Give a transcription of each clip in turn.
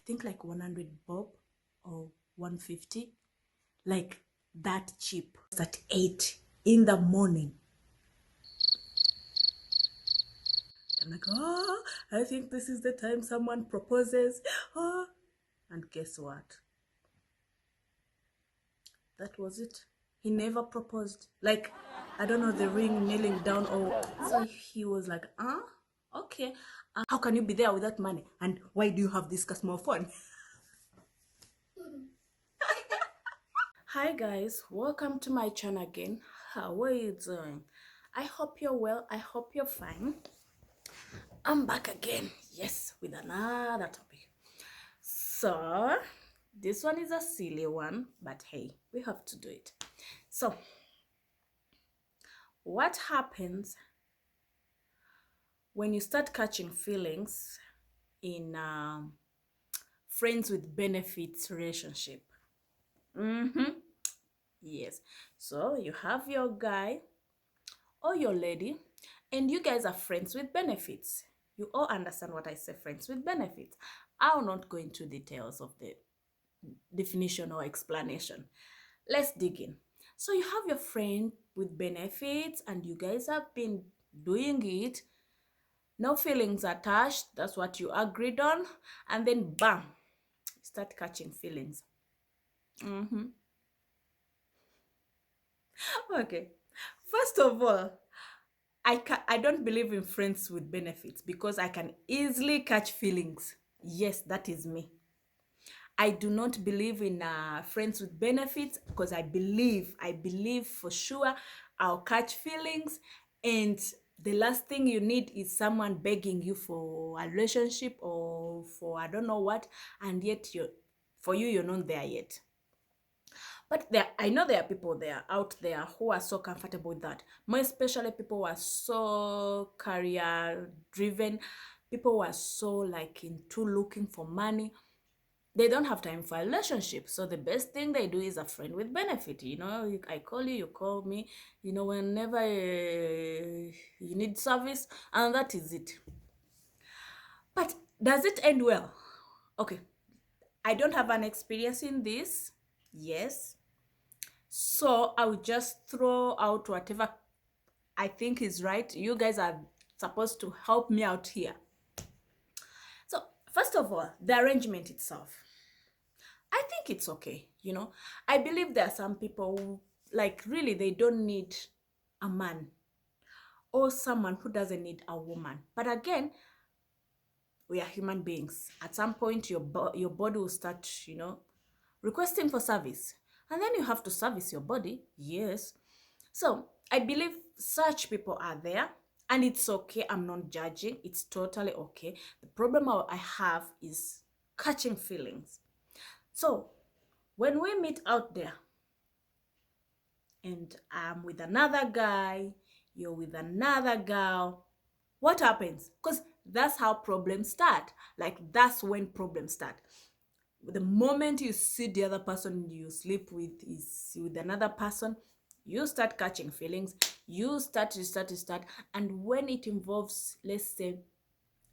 think like 100 bob or 150, like that cheap. At 8 in the morning. I'm like, oh, I think this is the time someone proposes. Oh, and guess what? That was it. He never proposed. Like, I don't know, the ring kneeling down, or so he was like, okay. How can you be there without money? And why do you have this small phone? Hi guys, welcome to my channel again. How are you doing? I hope you're well. I hope you're fine. I'm back again, yes, with another topic. So this one is a silly one, but hey, we have to do it. So what happens when you start catching feelings in friends with benefits relationship? Yes, so you have your guy or your lady and you guys are friends with benefits. You all understand what I say, friends with benefits. I'll not go into details of the definition or explanation. Let's dig in. So you have your friend with benefits and you guys have been doing it. No feelings attached. That's what you agreed on. And then bam, start catching feelings. Okay. First of all, I don't believe in friends with benefits because I can easily catch feelings. Yes, that is me. I do not believe in friends with benefits because I believe for sure I'll catch feelings, and the last thing you need is someone begging you for a relationship or for I don't know what, and yet you're not there yet. But I know there are people there out there who are so comfortable with that. More especially people who are so career driven, people who are so like into looking for money. They don't have time for a relationship. So the best thing they do is a friend with benefit. I call you, you call me, whenever you need service, and that is it. But does it end well? Okay, I don't have an experience in this. Yes. So I will just throw out whatever I think is right. You guys are supposed to help me out here. So first of all, the arrangement itself. I think it's okay. I believe there are some people who, like, really, they don't need a man or someone who doesn't need a woman. But again, we are human beings. At some point, your body will start, requesting for service. And then you have to service your body. Yes. So I believe such people are there. And it's okay. I'm not judging. It's totally okay. The problem I have is catching feelings. So when we meet out there and I'm with another guy, you're with another girl, what happens? Because that's how problems start. Like, that's when problems start. The moment you see the other person you sleep with is with another person, you start catching feelings. You start. And when it involves, let's say,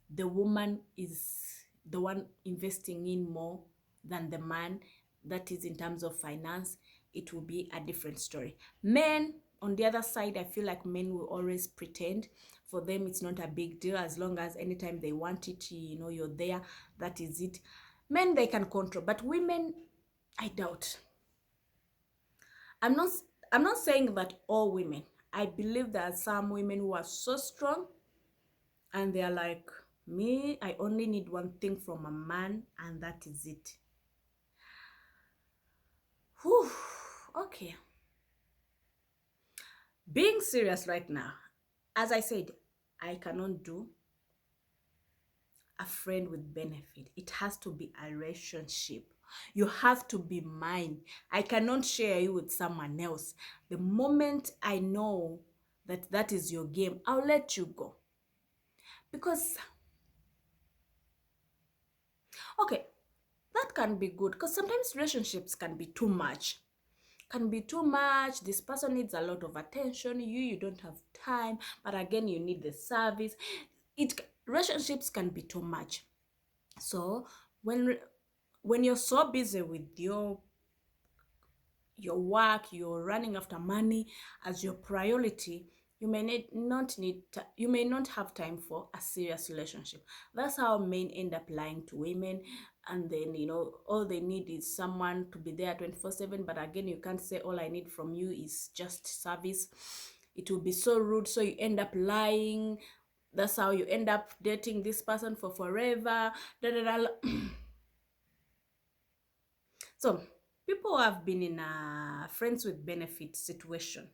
the woman is the one investing in more than the man, that is in terms of finance, it will be a different story. Men, on the other side, I feel like men will always pretend. For them, it's not a big deal as long as anytime they want it, you're there. That is it. Men, they can control, but women, I doubt. I'm not I'm not saying that all women. I believe there are some women who are so strong and they are like, me, I only need one thing from a man, and that is it. Whew, okay. Being serious right now, as I said, I cannot do a friend with benefit. It has to be a relationship. You have to be mine. I cannot share you with someone else. The moment I know that that is your game, I'll let you go. Because, okay, that can be good because sometimes relationships can be too much. This person needs a lot of attention, you don't have time, but again you need the service. Relationships can be too much. So when when you're so busy with your work, you're running after money as your priority, you may not have time for a serious relationship. That's how men end up lying to women, and then all they need is someone to be there 24/7. But again, you can't say all I need from you is just service. It will be so rude, so you end up lying. That's how you end up dating this person for forever. Da, da, da. So people who have been in a friends with benefit situation,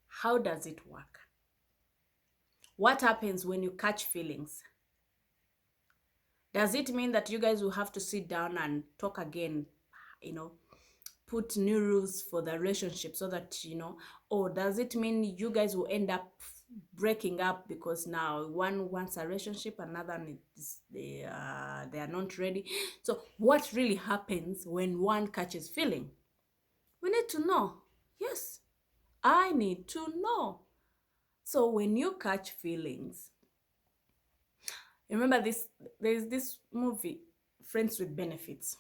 how does it work? What happens when you catch feelings? Does it mean that you guys will have to sit down and talk again, you know, put new rules for the relationship so that, or does it mean you guys will end up breaking up because now one wants a relationship, another they are not ready? So what really happens when one catches feeling? We need to know. Yes, I need to know. So when you catch feelings, remember this, there's this movie, Friends with Benefits.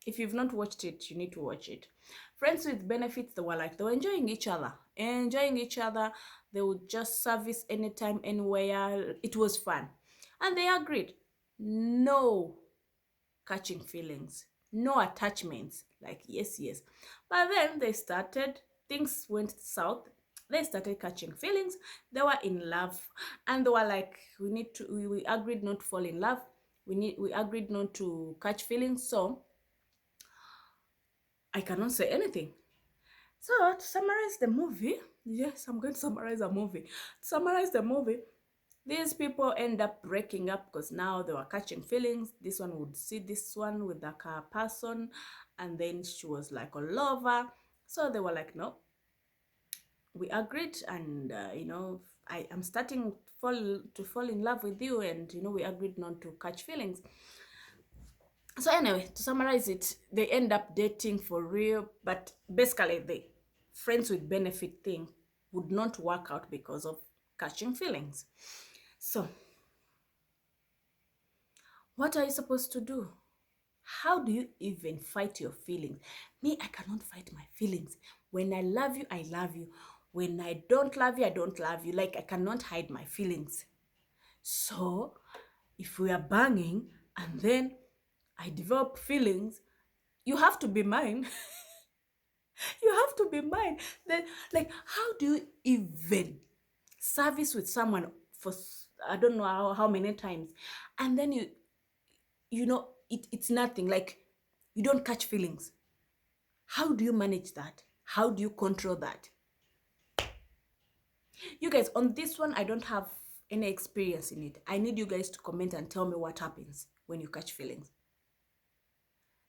If you've not watched it, you need to watch it. Friends with Benefits, they were enjoying each other. Enjoying each other. They would just service anytime, anywhere. It was fun. And they agreed. No catching feelings. No attachments. Like, yes, yes. But then things went south. They started catching feelings. They were in love. And they were like, we agreed not to fall in love. We agreed not to catch feelings. So I cannot say anything. So to summarize the movie, yes, I'm going to summarize a movie. To summarize the movie, these people end up breaking up because now they were catching feelings. This one would see this one with the car person, and then she was like all over. So they were like, no, we agreed, and I am starting to fall in love with you, and we agreed not to catch feelings. So anyway, to summarize it, they end up dating for real, but basically the friends with benefit thing would not work out because of catching feelings. So what are you supposed to do? How do you even fight your feelings? Me, I cannot fight my feelings. When I love you, I love you. When I don't love you, I don't love you. Like, I cannot hide my feelings. So if we are banging and then I develop feelings, you have to be mine. You have to be mine. Then, like, how do you even service with someone for I don't know how many times, and then it's nothing, like you don't catch feelings? How do you manage that? How do you control that? You guys, on this one, I don't have any experience in it. I need you guys to comment and tell me what happens when you catch feelings.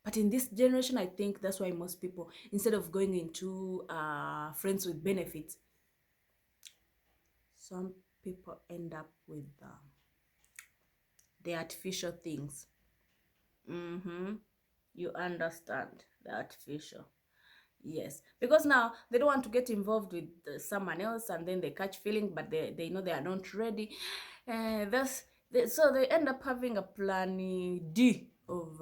But in this generation, I think that's why most people, instead of going into friends with benefits, some people end up with the artificial things. You understand, the artificial. Yes, because now they don't want to get involved with someone else, and then they catch feeling, but they know they are not ready. So they end up having a plan D of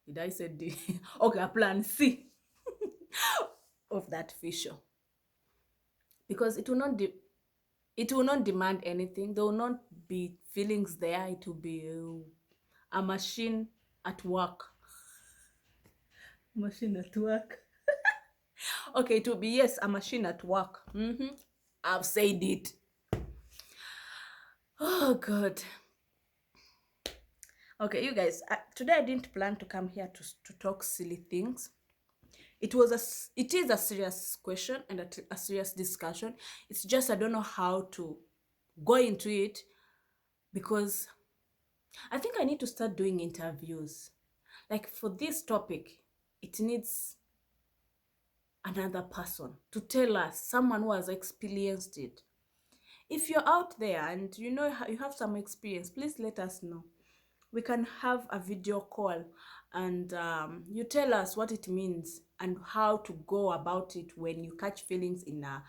did I say D? Okay, a plan C of that artificial, because it will not demand anything. There will not be feelings there. It will be a machine at work. Machine at work. Okay, it will be, yes, a machine at work. I've said it. Oh God. Okay, you guys, today I didn't plan to come here to talk silly things. It is a serious question and a serious discussion. It's just I don't know how to go into it, because I think I need to start doing interviews. Like, for this topic, it needs another person to tell us, someone who has experienced it. If you're out there and you have some experience, please let us know. We can have a video call, and you tell us what it means and how to go about it when you catch feelings in a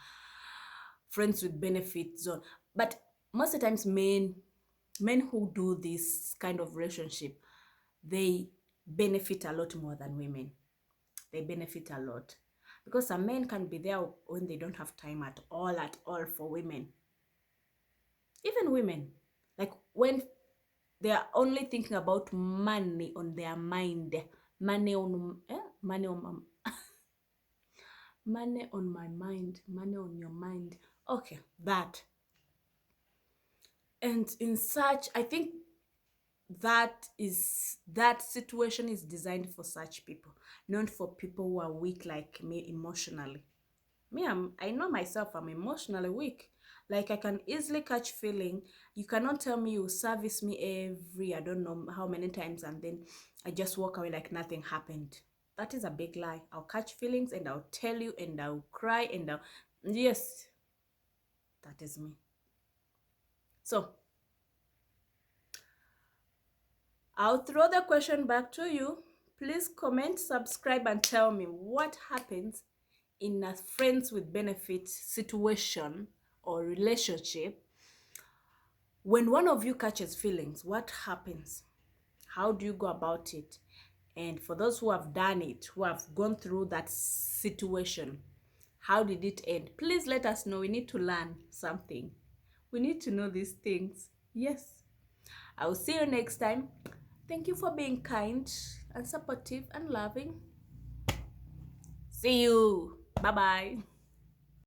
friends with benefit zone. But most of the times, men who do this kind of relationship, they benefit a lot more than women. They benefit a lot because some men can be there when they don't have time at all for women. Even women, like when they are only thinking about money on their mind, money on money on money on my mind, money on your mind. Okay, that. And in such, I think that situation is designed for such people, not for people who are weak like me emotionally. I know myself, I'm emotionally weak. Like I can easily catch feeling. You cannot tell me you service me every I don't know how many times and then I just walk away like nothing happened. That is a big lie. I'll catch feelings and I'll tell you and I'll cry and I'll yes, that is me. So I'll throw the question back to you. Please comment, subscribe, and tell me what happens in a friends with benefits situation or relationship. When one of you catches feelings, what happens? How do you go about it? And for those who have done it, who have gone through that situation, how did it end? Please let us know. We need to learn something. We need to know these things. Yes. I will see you next time. Thank you for being kind and supportive and loving. See you. Bye-bye.